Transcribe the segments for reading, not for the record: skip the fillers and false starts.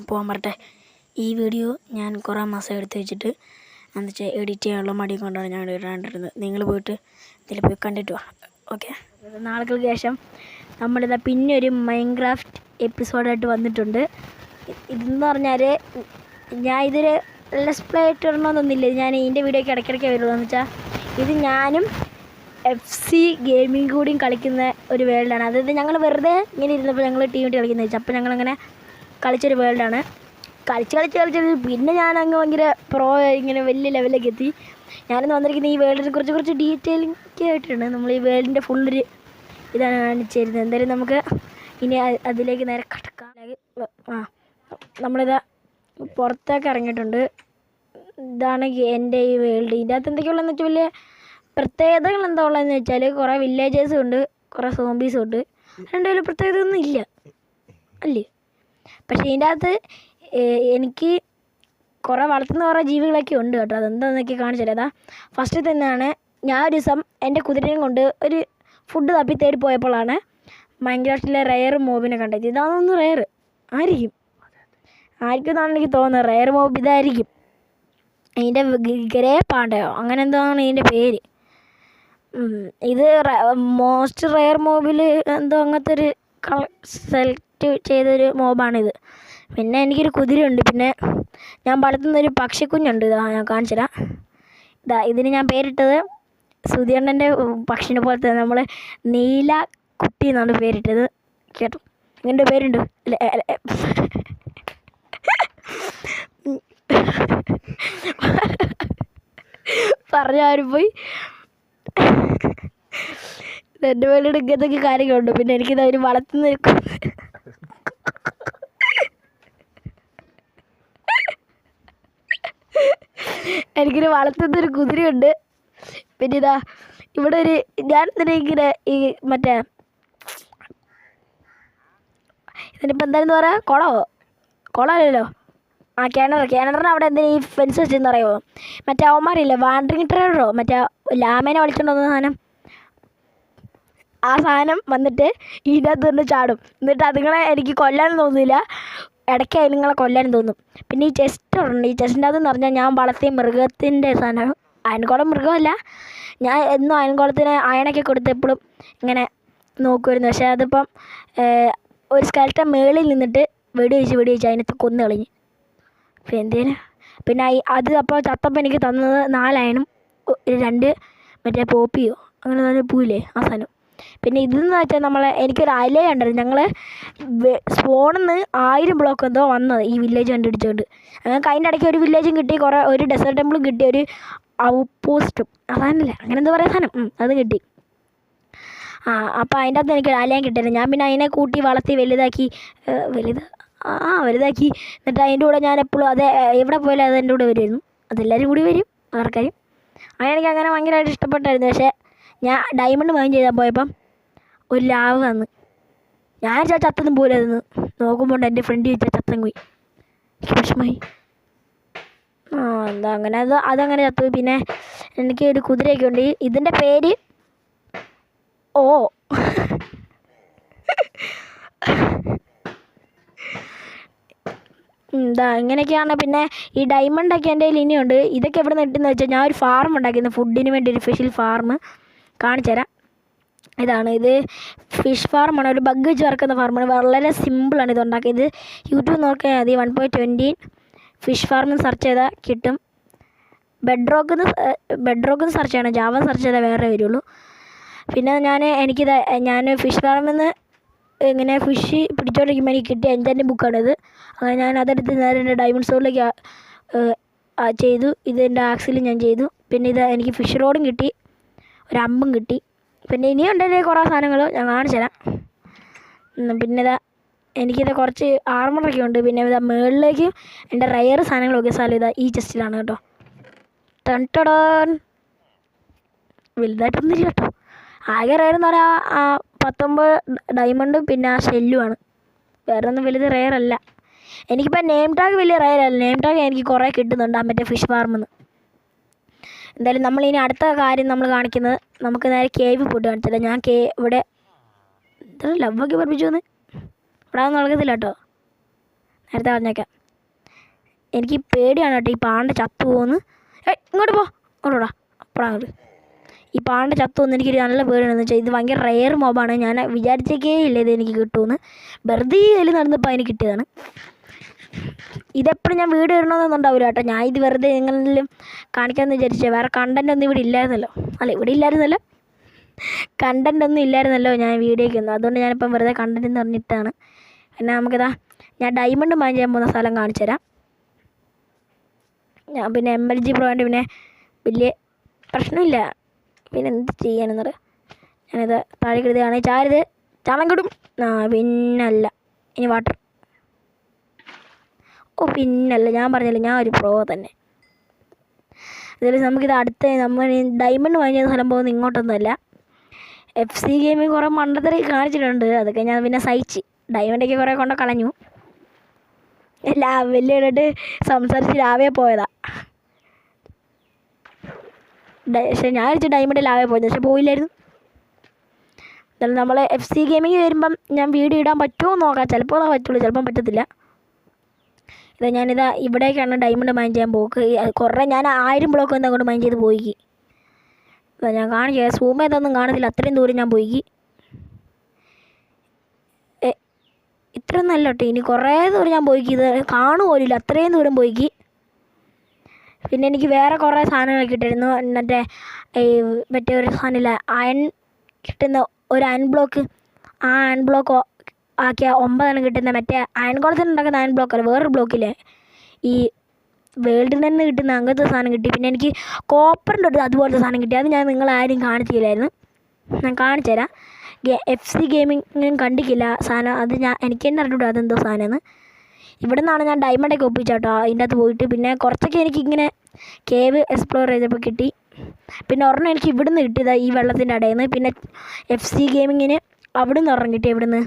പോകാൻ പറട്ടെ. ഈ വീഡിയോ ഞാൻ കുറേ മാസം എടുത്ത് വെച്ചിട്ട് എന്താ വെച്ചാൽ എഡിറ്റ് ചെയ്യാനുള്ള മടി കൊണ്ടാണ് ഞാൻ ഇടാണ്ടിരുന്നത്. നിങ്ങൾ പോയിട്ട് ഇതിൽ പോയി കണ്ടിട്ട് വാ. ഓക്കെ, നാളുകൾക്ക് ശേഷം നമ്മളിതാ പിന്നെ ഒരു മൈൻക്രാഫ്റ്റ് എപ്പിസോഡായിട്ട് വന്നിട്ടുണ്ട്. ഇതെന്ന് പറഞ്ഞാൽ ഞാൻ ഇതൊരു ലെസ് പ്ലേ ആയിട്ട് ഇടണമെന്നൊന്നുമില്ല. ഞാൻ ഇതിൻ്റെ വീഡിയോയ്ക്ക് ഇടയ്ക്കിടയ്ക്ക് വരുള്ളൂ. എന്ന് വെച്ചാൽ ഇത് ഞാനും FC ഗെയിമിംഗ് കൂടിയും കളിക്കുന്ന ഒരു വേൾഡാണ്. അതായത് ഞങ്ങൾ വെറുതെ ഇങ്ങനെ ഇരുന്നപ്പോൾ ഞങ്ങൾ ടീം ഇട്ട് കളിക്കുന്നത് വെച്ചാൽ അപ്പോൾ ഞങ്ങളങ്ങനെ കളിച്ചൊരു വേൾഡാണ്. കളിച്ച് പിന്നെ ഞാനങ്ങ് ഭയങ്കര പ്രോ ഇങ്ങനെ വലിയ ലെവലിലേക്ക് എത്തി. ഞാനിന്ന് വന്നിരിക്കുന്നത് ഈ വേൾഡിനെ കുറിച്ച് കുറച്ച് ഡീറ്റെയിലിംഗ് ആയിട്ടാണ്. നമ്മൾ ഈ വേൾഡിൻ്റെ ഫുള്ളൊരു ഇതാണ് കാണിച്ചു തരുന്നത്. എന്തായാലും നമുക്ക് ഇനി അതിലേക്ക് നേരെ കടക്കാം. നമ്മളിതാ പുറത്തേക്ക് ഇറങ്ങിയിട്ടുണ്ട്. ഇതാണ് എൻ്റെ ഈ വേൾഡ്. ഇതിൻ്റെ അകത്ത് എന്തൊക്കെയുള്ളതെന്ന് വെച്ചാൽ വലിയ പ്രത്യേകതകൾ എന്താ ഉള്ളതെന്ന് വെച്ചാൽ കുറേ വില്ലേജേഴ്സും ഉണ്ട്, കുറേ സോംബീസും ഉണ്ട്. രണ്ട് വലിയ പ്രത്യേകത ഒന്നും ഇല്ല അല്ലേ. പക്ഷേ ഇതിൻ്റെ അകത്ത് എനിക്ക് കുറേ വളർത്തുന്ന കുറേ ജീവികളൊക്കെ ഉണ്ട് കേട്ടോ. അതെന്താണെന്നൊക്കെ കാണിച്ചു തരാം. അതാ ഫസ്റ്റ് തന്നെയാണ് ഞാൻ ഒരു ദിവസം എൻ്റെ കുതിരയും കൊണ്ട് ഒരു ഫുഡ് തപ്പി തേടി പോയപ്പോഴാണ് മൈൻക്രാഫ്റ്റിലെ റെയർ മോബിനെ കണ്ടത്. ഇതാണെന്ന് റെയർ ആയിരിക്കും എന്നാണ് എനിക്ക് തോന്നുന്നത്. റെയർ മോബ് ഇതായിരിക്കും. ഇതിൻ്റെ ഗ്രേ പാണ്ടയോ അങ്ങനെ എന്തോന്നാണ് ഇതിൻ്റെ പേര്. ഇത് മോസ്റ്റ് റെയർ മോബിൽ എന്തോ അങ്ങനത്തെ ഒരു സെലക്ട് ചെയ്തൊരു മോബാണിത്. പിന്നെ എനിക്കൊരു കുതിരയുണ്ട്. പിന്നെ ഞാൻ വളർത്തുന്നൊരു പക്ഷിക്കുഞ്ഞുണ്ട്. ഇതാ ഞാൻ കാണിച്ചു തരാം. ഇതിന് ഞാൻ പേരിട്ടത് സുധിയണ്ണൻ്റെ പക്ഷിനെ പോലത്തെ നമ്മൾ നീല കുട്ടി എന്നാണ് പേരിട്ടത് കേട്ടോ. ഇങ്ങനെ പേരുണ്ട് പറഞ്ഞാരും പോയി. എൻ്റെ പേരുടെ ഇങ്ങനത്തൊക്കെ കാര്യങ്ങളുണ്ട്. പിന്നെ എനിക്കിത് അവർ വളർത്തുന്ന എനിക്കൊരു വളർത്തുന്നൊരു കുതിരയുണ്ട്. പിന്നെ ഇതാ ഇവിടെ ഒരു ഞാൻ ഇങ്ങനെ ഈ മറ്റേ ഇതിനിപ്പോൾ എന്തായാലും പറയാ കുളമല്ലല്ലോ കിണറിന് അവിടെ എന്തിനാ ഈ ഫെൻസ് വെച്ചെന്ന് അറിയുമോ? മറ്റേ അവന്മാരില്ലേ വാണ്ടറിങ് ട്രേഡറോ മറ്റേ ലാമേനെ വലിച്ചുകൊണ്ട് വന്ന സാധനം. ആ സാധനം വന്നിട്ട് ഇതിനകത്ത് നിന്ന് ചാടും. എന്നിട്ട് അതുങ്ങളെ എനിക്ക് കൊല്ലാനും തോന്നില്ല, ഇടയ്ക്ക് അതുങ്ങളെ കൊല്ലാനും തോന്നും. പിന്നെ ഈ ചെസ്റ്റ് ഉണ്ട്. ഈ ചെസ്റ്റിൻ്റെ അകത്തെന്ന് പറഞ്ഞാൽ ഞാൻ വളർത്തിയ മൃഗത്തിൻ്റെ സാധനം. അയൺകുളം മൃഗമല്ല, ഞാൻ എന്നും അയൺകുളത്തിന് അയണൊക്കെ കൊടുത്ത് എപ്പോഴും ഇങ്ങനെ നോക്കുമായിരുന്നു. പക്ഷേ അതിപ്പം ഒരു സ്കെൽറ്റൻ മേളിൽ നിന്നിട്ട് വെടിവെച്ച് അതിനകത്ത് കൊന്നു കളഞ്ഞ്. പിന്നെ എന്തേലും പിന്നെ അത് അപ്പോൾ ചത്തപ്പം എനിക്ക് തന്നത് 4 അയണും 2 മറ്റേ പോപ്പിയോ അങ്ങനെ തന്നെ പൂവില്ലേ ആ സാധനം. പിന്നെ ഇതെന്ന് വെച്ചാൽ എനിക്കൊരു അലയുണ്ടായിരുന്നു. ഞങ്ങൾ സ്പോണിൽ നിന്ന് 1000 ബ്ലോക്ക് എന്തോ വന്നത് ഈ വില്ലേജ് കണ്ടുപിടിച്ചുകൊണ്ട്. ഞങ്ങൾക്ക് അതിൻ്റെ ഇടയ്ക്ക് ഒരു വില്ലേജും കിട്ടി, ഒരു ഡെസേർട്ട് ടെമ്പിളും കിട്ടി, ഒരു ഔട്ട്പോസ്റ്റും അതാണല്ലേ അങ്ങനെ എന്താ പറയുക സാധനം അത് കിട്ടി. അപ്പോൾ അതിൻ്റെ അകത്ത് എനിക്കൊരു അലയും കിട്ടിയിരുന്നു. ഞാൻ പിന്നെ അതിനെ കൂട്ടി വളർത്തി വലുതാക്കി. എന്നിട്ട് അതിൻ്റെ കൂടെ ഞാൻ എപ്പോഴും എവിടെ പോയാലും അതെൻ്റെ കൂടെ വരുമായിരുന്നു. അതെല്ലാവരും കൂടി വരും ആൾക്കാരും. എനിക്ക് അങ്ങനെ ഭയങ്കരമായിട്ട് ഇഷ്ടപ്പെട്ടായിരുന്നു. പക്ഷേ ഞാൻ ഡയമണ്ട് മൈൻ ചെയ്താൽ പോയപ്പം ഒരു ലാവ് വന്ന് ഞാൻ ചത്തൊന്നും പോലായിരുന്നു. നോക്കുമ്പോൾ എൻ്റെ ഫ്രണ്ട് ചോദിച്ചാൽ ചത്തം പോയി. വിഷമായി. എന്താ അങ്ങനെ അതങ്ങനെ ചത്തുപോയി. പിന്നെ എനിക്ക് ഒരു കുതിരയൊക്കെ ഉണ്ട്. ഇതിൻ്റെ പേര് ഇങ്ങനെയൊക്കെയാണ്. പിന്നെ ഈ ഡയമണ്ടൊക്കെ എൻ്റെ കയ്യിൽ ഇനിയുണ്ട്. ഇതൊക്കെ എവിടെ നിന്ന് കിട്ടുന്നത് വെച്ചാൽ ഞാൻ ഒരു ഫാർം ഉണ്ടാക്കിയിരുന്നു ഫുഡിന് വേണ്ടി, ഒരു ഫിഷിൽ ഫാർം കാണിച്ചു തരാം. ഇത് ഫിഷ് ഫാർമാണ്, ഒരു ബഗ് വെച്ച് വറക്കുന്ന ഫാർമാണ്. വളരെ സിമ്പിളാണ് ഇത് ഉണ്ടാക്കിയത്. യൂട്യൂബ് നോക്കിയാൽ മതി 1.20 ഫിഷ് ഫാർമെന്ന് സെർച്ച് ചെയ്താൽ കിട്ടും. ബെഡ്റോക്കെന്ന് സെർച്ച് ചെയ്യണം, ജാവ സെർച്ച് ചെയ്താൽ വേറെ വരുള്ളൂ. പിന്നെ ഞാൻ ഫിഷ് ഫാർമിൽ നിന്ന് ഇങ്ങനെ ഫിഷ് പിടിച്ചോണ്ടിരിക്കുമ്പോൾ എനിക്ക് കിട്ടിയ എൻ്റെ ബുക്കാണിത്. അങ്ങനെ ഞാൻ അതെടുത്ത് നേരെ എൻ്റെ ഡയമണ്ട് സ്റ്റോറിലേക്ക് ചെയ്തു. ഇത് ആക്സിൽ ഞാൻ ചെയ്തു. പിന്നെ എനിക്ക് ഫിഷ് റോഡും കിട്ടി, ഒരു അമ്പും കിട്ടി. പിന്നെ ഇനിയും ഉണ്ടെങ്കിൽ കുറേ സാധനങ്ങൾ ഞാൻ കാണിച്ചു തരാം. പിന്നെ എനിക്കിത് കുറച്ച് ആർമറൊക്കെ ഉണ്ട്. പിന്നെ മുകളിലേക്ക് എൻ്റെ റെയർ സാധനങ്ങളൊക്കെ സ്ഥലം ഈ ചെസ്റ്റിലാണ് കേട്ടോ. ടൺ വലുതായിട്ടൊന്നുമില്ല കേട്ടോ. ആകെ റെയർ എന്ന് പറയാൻ 19 ഡയമണ്ടും പിന്നെ ആ ഷെല്ലുമാണ്. വേറെ ഒന്നും വലുത് റെയർ അല്ല. എനിക്കിപ്പോൾ നെയിം ടാഗ് വലിയ റെയർ അല്ല. നെയിം ടാഗ് എനിക്ക് കുറേ കിട്ടുന്നുണ്ട് മറ്റേ ഫിഷ് ഫാർമിൽ നിന്ന്. എന്തായാലും നമ്മളിനി അടുത്ത കാര്യം നമ്മൾ കാണിക്കുന്നത്, നമുക്ക് നേരെ കേവ് പോയിട്ട് കാണിച്ചില്ല. ഞാൻ ഇവിടെ എന്താ ലവ്വൊക്കെ പഠിപ്പിച്ചു വന്ന് ഇവിടെ ഒന്നും നടക്കത്തില്ല കേട്ടോ. നേരത്തെ പറഞ്ഞേക്കാം. എനിക്ക് പേടിയാണ് കേട്ടോ ഈ പാണ്ട ചത്തു പോകുന്നു. ഇങ്ങോട്ട് ഇങ്ങോട്ടാ അപ്പഴാണ് ഈ പാണ്ട ചത്തു പോകുന്നു. എനിക്കൊരു നല്ല പേടിയാണെന്ന് വെച്ചാൽ ഇത് ഭയങ്കര റെയർ മോബാണ്. ഞാൻ വിചാരിച്ചേക്കേ ഇല്ല ഇത് എനിക്ക് കിട്ടുമെന്ന്. വെറുതെ അതിൽ നടന്നപ്പോൾ അതിന് കിട്ടിയതാണ്. ഇതെപ്പോഴും ഞാൻ വീഡിയോ ഇടണമെന്നൊന്നുണ്ടാവില്ല കേട്ടോ. ഞാൻ ഇത് വെറുതെ എങ്ങനെയും കാണിക്കാമെന്ന് വിചാരിച്ചേ. വേറെ കണ്ടൻ്റ് ഒന്നും ഇവിടെ ഇല്ലായിരുന്നല്ലോ. അല്ല, ഇവിടെ ഇല്ലായിരുന്നല്ലോ, കണ്ടൻ്റ് ഒന്നും ഇല്ലായിരുന്നല്ലോ ഞാൻ വീഡിയോയ്ക്കൊന്നും. അതുകൊണ്ട് ഞാനിപ്പം വെറുതെ കണ്ടൻ്റ് എന്ന് പറഞ്ഞിട്ടാണ്. പിന്നെ നമുക്കിതാ ഞാൻ ഡയമണ്ട് മൈൻ ചെയ്യാൻ പോകുന്ന സ്ഥലം കാണിച്ചു തരാം. ഞാൻ പിന്നെ MLG പ്രോൻ്റെ പിന്നെ വലിയ പ്രശ്നമില്ല. പിന്നെ എന്ത് ചെയ്യാനെന്ന് പറയാം. ഞാനിത് താഴെ കരുതുകയാണ്. ചാരിത് ചാളം കിടും. പിന്നല്ല ഇനി വാട്ടർ. പിന്നല്ല, ഞാൻ പറഞ്ഞില്ല ഞാൻ ഒരു പ്രോ തന്നെ. അതുപോലെ നമുക്കിത് അടുത്ത നമ്മൾ ഡയമണ്ട് മൈൻ ചെയ്യുന്ന സ്ഥലം പോകുന്നത് ഇങ്ങോട്ടൊന്നുമല്ല. FC ഗെയിമിൽ കുറേ മണ്ടത്തരം കാണിച്ചിട്ടുണ്ട്. അതൊക്കെ ഞാൻ പിന്നെ സഹിച്ച് ഡയമണ്ടൊക്കെ കുറേ കൊണ്ട് കളഞ്ഞു. വലിയ ഇട്ടിട്ട് സംസാരിച്ച് രാവിലെ പോയതാ. പക്ഷേ ഞാൻ വിളിച്ച് ഡയമണ്ട് ലാവേ പോയത്, പക്ഷെ പോയില്ലായിരുന്നു. എന്നാലും നമ്മൾ FC ഗെയിമിങ് വരുമ്പം ഞാൻ വീഡിയോ ഇടാൻ പറ്റുമോ നോക്കാം. ചിലപ്പോൾ പറ്റുള്ളൂ, ചിലപ്പം പറ്റത്തില്ല. ഞാനിതാ ഇവിടേക്കാണ് ഡയമണ്ട് മൈൻ ചെയ്യാൻ പോക്ക്. കുറേ ഞാൻ 1000 ബ്ലോക്ക് വന്ന് അങ്ങോട്ട് മൈൻ ചെയ്ത് പോയി. ഞാൻ കാണിക്കുക, സൂം ചെയ്തൊന്നും കാണത്തില്ല, അത്രയും ദൂരം ഞാൻ പോയി. ഇത്രയും നല്ല കേട്ടോ. ഇനി കുറേ ദൂരം ഞാൻ പോയി, ഇത് കാണുപോലില്ല, അത്രയും ദൂരം പോയി. പിന്നെ എനിക്ക് വേറെ കുറേ സാധനങ്ങൾ കിട്ടിയിരുന്നു. മറ്റേ ഒരു സാധനമില്ല, അയൺ കിട്ടുന്ന ഒരു അയൺ ബ്ലോക്ക്. ആ അയൺ ബ്ലോക്ക് ആക്കിയ 9 കിട്ടുന്ന മറ്റേ അയൺ കോളത്തിൽ ഉണ്ടാക്കുന്ന അയൺ ബ്ലോക്കല്ല, വേറൊരു ബ്ലോക്കില്ലേ ഈ വേൾഡിൽ നിന്ന് കിട്ടുന്ന അങ്ങനത്തെ സാധനം കിട്ടി. പിന്നെ എനിക്ക് കോപ്പറിൻ്റെ ഒരു അതുപോലത്തെ സാധനം കിട്ടി. അത് ഞാൻ നിങ്ങളാരും കാണിച്ചില്ലായിരുന്നു. ഞാൻ കാണിച്ചു തരാം. FC ഗെയിമിങ്ങും കണ്ടിക്കില്ല സാധനം. അത് എനിക്ക് തന്നെ അറിഞ്ഞൂടാ അതെന്തോ സാധനമെന്ന്. ഇവിടെ നിന്നാണ് ഞാൻ ഡയമണ്ടൊക്കെ ഒപ്പിച്ചാട്ടോ അതിൻ്റെ അകത്ത് പോയിട്ട്. പിന്നെ കുറച്ചൊക്കെ എനിക്കിങ്ങനെ കേവ് എക്സ്പ്ലോർ ചെയ്തപ്പോൾ കിട്ടി. പിന്നെ ഒരെണ്ണം എനിക്ക് ഇവിടുന്ന് കിട്ടിയതാണ്, ഈ വെള്ളത്തിൻ്റെ ഇടയിൽ നിന്ന്. പിന്നെ FC ഗെയിമിങ്ങിന് അവിടെ നിന്ന് ഒരെണ്ണം കിട്ടി, ഇവിടുന്ന്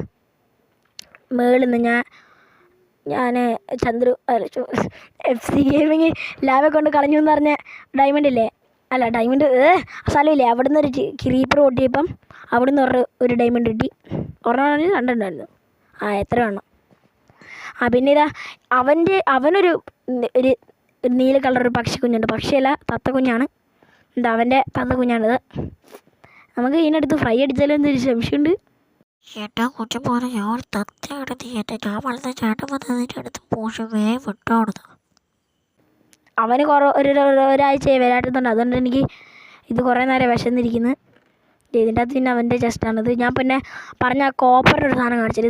മേളിൽ നിന്ന്. ഞാൻ ചന്ദ്രു FC ഗെയിമിങ് ലാവെ കൊണ്ട് കളഞ്ഞു എന്ന് പറഞ്ഞ ഡയമണ്ട് ഇല്ലേ, അല്ല ഡയമണ്ട് സ്ഥലമില്ലേ, അവിടെ നിന്ന് ഒരു ക്രീപ്പർ പൊട്ടിയപ്പം അവിടെ നിന്ന് ഒരു ഡയമണ്ട് കിട്ടി. ഒരെണ്ണം 2 ഉണ്ടായിരുന്നു. എത്ര വേണം. പിന്നെ ഇതാ അവനൊരു ഒരു നീല കളർ ഒരു പക്ഷിക്കുഞ്ഞുണ്ട്. പക്ഷിയല്ല, തത്ത കുഞ്ഞാണ്. അവൻ്റെ തത്ത കുഞ്ഞാണിത്. നമുക്ക് ഇതിനടുത്ത് ഫ്രൈ അടിച്ചാലും എന്തൊരു സംശയമുണ്ട്. എൻ്റെ കുറ്റം പോലെ ഞാൻ തത്തയുടെ തീയറ്റ ഞാൻ വളർന്ന ചേട്ടൻ വന്നതിൻ്റെ അടുത്ത് പോഷ വിട്ടോടുന്നു. അവന് ഒരാഴ്ചയായി വരാട്ടുന്നുണ്ട്. അതുകൊണ്ട് എനിക്ക് ഇത് കുറേ നേരം വിശന്നിരിക്കുന്നു. ഇതിൻ്റെ അകത്ത് പിന്നെ അവൻ്റെ ചെസ്റ്റാണിത്. ഞാൻ പിന്നെ പറഞ്ഞ കോപ്പറിൻ്റെ ഒരു സാധനം കാണിച്ചത്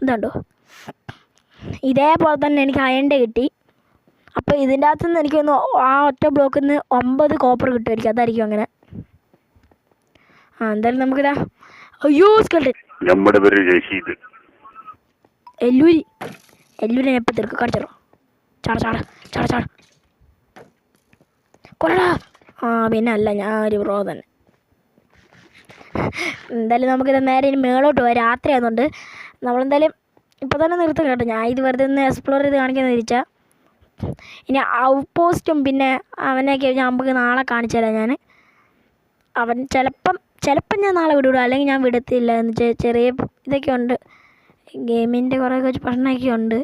ഇതുണ്ടോ. ഇതേപോലെ തന്നെ എനിക്ക് അയണ്ട കിട്ടി. അപ്പോൾ ഇതിൻ്റെ അകത്തുനിന്ന് എനിക്കൊന്ന് ആ ഒറ്റ ബ്ലോക്കിൽ നിന്ന് 9 കോപ്പർ കിട്ടുമായിരിക്കും, അതായിരിക്കും അങ്ങനെ. എന്തായാലും നമുക്കിതാ. അയ്യോ സ്കെൽട്ടൻ. നമ്മുടെ പേര് രശീദ്. എല്ലൂരിനെ എപ്പോൾ തീർക്കും കാണിച്ചോ. ചാട കൊല്ലടാ. പിന്നെ അല്ല, ഞാൻ ഒരു പ്രോ തന്നെ. എന്തായാലും നമുക്കിത് നേരെ ഇനി മേളോട്ട് പോയി. രാത്രി ആയതുകൊണ്ട് നമ്മളെന്തായാലും ഇപ്പോൾ തന്നെ നിർത്തും കേട്ടോ. ഞാൻ ഇത് വെറുതെ ഒന്ന് എക്സ്പ്ലോർ ചെയ്ത് കാണിക്കാമെന്ന് വിചാരിച്ചാൽ. ഇനി ഔട്ട് പോസ്റ്റും പിന്നെ അവനെയൊക്കെ നമുക്ക് നാളെ കാണിച്ചു തരാം. ഞാൻ അവൻ ചിലപ്പം ഞാൻ നാളെ വിടും, അല്ലെങ്കിൽ ഞാൻ വിടത്തില്ല. എന്ന് വെച്ചാൽ ചെറിയ ഇതൊക്കെ ഉണ്ട്, ഗെയിമിൻ്റെ കുറേ പ്രശ്നമൊക്കെ ഉണ്ട്.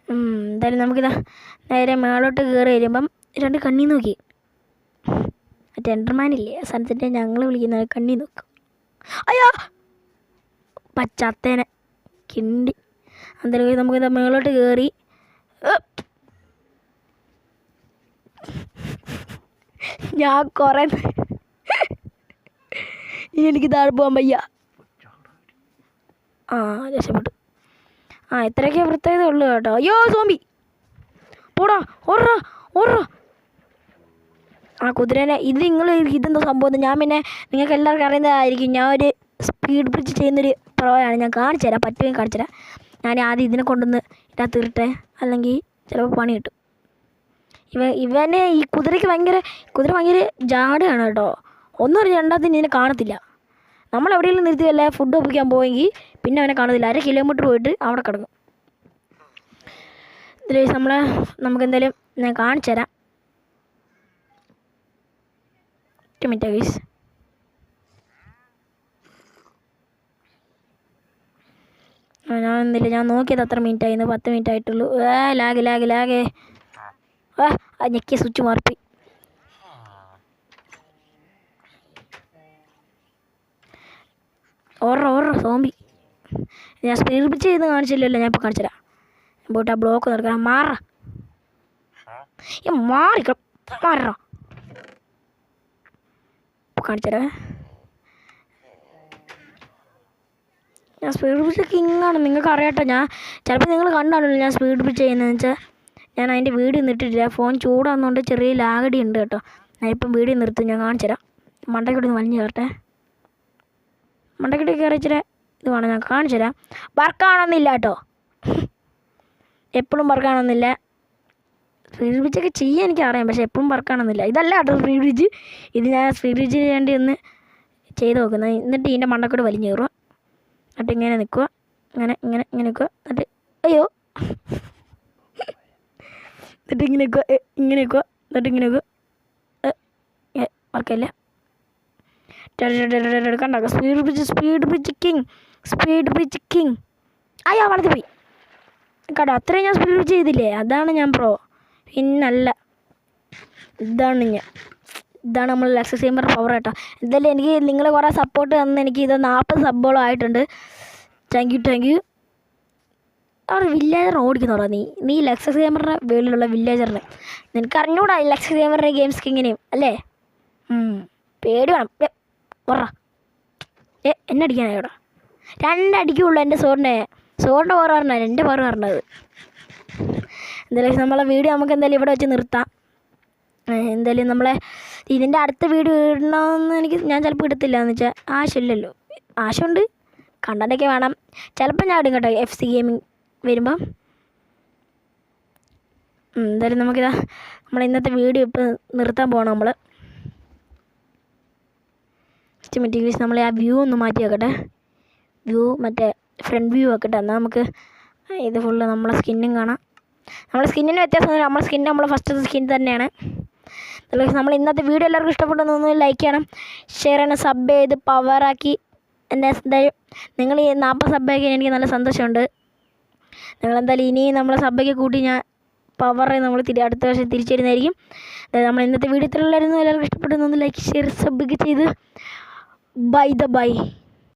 എന്തായാലും നമുക്കിതാ നേരെ മേളോട്ട് കയറി വരുമ്പം 2 കണ്ണി നോക്കി. മറ്റേ എൻ്റർമാനില്ലേ ആ സ്ഥലത്തിൻ്റെ ഞങ്ങൾ വിളിക്കുന്ന കണ്ണി നോക്കും. അയ്യോ പച്ചത്തേനെ കിണ്ടി. എന്തായാലും നമുക്കിതാ മേളോട്ട് കയറി. ഞാൻ കുറേ എനിക്ക് താഴെ പോകാൻ വയ്യ. രക്ഷപ്പെട്ടു. ഇത്രയൊക്കെ പ്രത്യേകത ഉള്ളു കേട്ടോ. അയ്യോ സോംബി പോടാ, ഓടാ. കുതിരേനെ ഇതെന്തോ സംഭവം. ഞാൻ പിന്നെ നിങ്ങൾക്ക് എല്ലാവർക്കും അറിയുന്നതായിരിക്കും, ഞാൻ ഒരു സ്പീഡ് ബ്രിഡ്ജ് ചെയ്യുന്നൊരു പ്രോയാണ്. ഞാൻ കാണിച്ചു തരാം, പറ്റുമെങ്കിൽ കാണിച്ചു തരാം. ഞാൻ ആദ്യം ഇതിനെ കൊണ്ടുവന്ന് ഇതിനകത്ത് ഇരട്ടെ, അല്ലെങ്കിൽ ചിലപ്പോൾ പണി കിട്ടും. ഇവനെ ഈ കുതിര ഭയങ്കര ജാടയാണ് കേട്ടോ. ഒന്നും അറിയാം, രണ്ടാമത്തിന് ഇതിനെ കാണത്തില്ല. നമ്മൾ എവിടെയെങ്കിലും നിർത്തിയല്ലേ ഫുഡ് ഒപ്പിക്കാൻ പോയെങ്കിൽ പിന്നെ അവനെ കാണത്തില്ല. 1/2 കിലോമീറ്റർ പോയിട്ട് അവിടെ കിടക്കും. ഇതിൽ നമുക്കെന്തായാലും ഞാൻ കാണിച്ചു തരാം. 1 മിനിറ്റ് ഗൈസ്. ഞാൻ ഒന്നില്ല, ഞാൻ നോക്കിയത് അത്ര മിനിറ്റ് ആയിരുന്നു, 10 മിനിറ്റ് ആയിട്ടുള്ളൂ. ലാഗ് ഞെക്കിയ സ്വിച്ച് മാറിപ്പോയി. ഓർറ സോംബി. ഞാൻ സ്പീഡ് പിച്ച് ചെയ്ത് കാണിച്ചില്ലല്ലോ, ഞാൻ ഇപ്പോൾ കാണിച്ചുതരാം. പോയിട്ട് ആ ബ്ലോക്ക് നിർക്കണം. മാറാ കാണിച്ചുതരാം. ഞാൻ സ്പീഡ് പിച്ച് കിങ്ങാണ്, നിങ്ങൾക്ക് അറിയാട്ടോ. ഞാൻ ചിലപ്പോൾ നിങ്ങൾ കണ്ടാണല്ലോ ഞാൻ സ്പീഡ് പിച്ച് ചെയ്യുന്നതെന്ന് വെച്ചാൽ ഞാൻ അതിൻ്റെ വീഡിയോ നിർത്തിയിട്ടില്ല. ഫോൺ ചൂടാകുന്നതുകൊണ്ട് ചെറിയ ലാഗടി ഉണ്ട് കേട്ടോ. ഞാനിപ്പം വീഡിയോ നിർത്തും, ഞാൻ കാണിച്ചു തരാം. മണ്ടയ്ക്കൂടി ഒന്ന് വലിഞ്ഞു കയറട്ടെ. മണ്ടയ്ക്കൂടി കയറി ഇച്ചിരി ഇത് വേണം, ഞാൻ കാണിച്ചു തരാം. വർക്കാവണമെന്നില്ല കേട്ടോ, എപ്പോഴും വർക്കാവണമെന്നില്ല. സ്പീഡ് ബ്രിഡ്ജൊക്കെ ചെയ്യാൻ എനിക്ക് അറിയാം, പക്ഷേ എപ്പോഴും വർക്കാവണമെന്നില്ല. ഇതല്ല കേട്ടോ സ്പീഡ് ബ്രിഡ്ജ്. ഇത് ഞാൻ സ്പീഡ് ബ്രിഡ്ജിന് വേണ്ടി ഒന്ന് ചെയ്ത് നോക്കുന്നത്. എന്നിട്ട് ഇതിൻ്റെ മണ്ടക്കൂടെ വലിഞ്ഞു കയറുക, എന്നിട്ട് ഇങ്ങനെ നിൽക്കുക, ഇങ്ങനെ നിൽക്കുക, എന്നിട്ട് അയ്യോ എന്നിട്ട് ഇങ്ങനെ നിൽക്കുക, എന്നിട്ട് ഇങ്ങനെ നിൽക്കുക. വർക്കല്ല. കണ്ടോ സ്പീഡ് ബ്രിഡ്ജ് കിങ്. അയ്യോ വളർത്തി പോയി കേട്ടോ. അത്രയും ഞാൻ സ്പീഡ് ബ്രിഡ്ജ് ചെയ്തില്ലേ, അതാണ് ഞാൻ പ്രോ. പിന്നല്ല, ഇതാണ് നമ്മൾ ലക്സ് സീമർ പവർ കേട്ടോ. എന്തായാലും എനിക്ക് നിങ്ങൾ കുറേ സപ്പോർട്ട് തന്ന് എനിക്ക് ഇത് 40 സബ്ബോളം ആയിട്ടുണ്ട്. Thank you. അവിടെ വില്ലേജർ ഓടിക്കുന്നോടാ നീ ലക്സ് ഗെയിമറുടെ വേളിലുള്ള വില്ലേജറിനെ. നിനക്ക് അറിഞ്ഞൂടാ ലക്സ് ഗെയിമറുടെ ഗെയിംസ് കിങ്ങിനെയും അല്ലേ? പേടി വേണം. എന്നെ അടിക്കാനായോടാ? 2 അടിക്കുള്ളൂ എൻ്റെ സോറിൻ്റെ പവർ പറഞ്ഞത്, എൻ്റെ പവർ പറഞ്ഞത്. എന്തായാലും നമ്മളെ വീഡിയോ നമുക്ക് എന്തായാലും ഇവിടെ വെച്ച് നിർത്താം. എന്തായാലും നമ്മളെ ഇതിൻ്റെ അടുത്ത വീഡിയോ ഇടണമെന്ന് ഞാൻ ചിലപ്പോൾ ഇടത്തില്ല, എന്ന് വെച്ചാൽ ആശയമില്ലല്ലോ. ആശയമുണ്ട്, കണ്ടൻ്റൊക്കെ വേണം. ചിലപ്പോൾ ഞാൻ ഇടും കേട്ടോ FC ഗെയിമിങ് വരുമ്പം. എന്തായാലും നമുക്കിതാ ഇന്നത്തെ വീഡിയോ ഇപ്പോൾ നിർത്താൻ പോകണം നമ്മൾ. സിസ്റ്റമാറ്റിക്കലി നമ്മൾ ആ വ്യൂ ഒന്ന് മാറ്റി വെക്കട്ടെ. മറ്റേ ഫ്രണ്ട് വ്യൂ വെക്കട്ടെ. എന്നാൽ നമുക്ക് ഇത് ഫുള്ള് നമ്മളെ സ്കിന്നും കാണാം. നമ്മളെ സ്കിന്നിന് വ്യത്യാസമൊന്നുമില്ല, നമ്മളെ സ്കിൻ നമ്മളെ ഫസ്റ്റത്തെ സ്കിൻ തന്നെയാണ്. നമ്മൾ ഇന്നത്തെ വീഡിയോ എല്ലാവർക്കും ഇഷ്ടപ്പെട്ടെന്ന് ലൈക്ക് ചെയ്യണം, ഷെയർ ചെയ്യണം, സബ് ചെയ്ത് പവറാക്കി എന്നെ എന്തായാലും നിങ്ങൾ ഈ 40 സബ്ബാക്കി എനിക്ക് നല്ല സന്തോഷമുണ്ട്. നിങ്ങളെന്തായാലും ഇനിയും നമ്മളെ സബ്ബൊക്കെ കൂട്ടി ഞാൻ പവറെ നമ്മൾ അടുത്ത വർഷം തിരിച്ചു വരുന്നതായിരിക്കും. അതായത് നമ്മൾ ഇന്നത്തെ വീഡിയോ ഇത്രയുള്ളായിരുന്നു. എല്ലാവർക്കും ഇഷ്ടപ്പെട്ടെന്ന് ലൈക്ക് ഷെയർ സബ്ബൊക്കെ ചെയ്ത് ബൈ.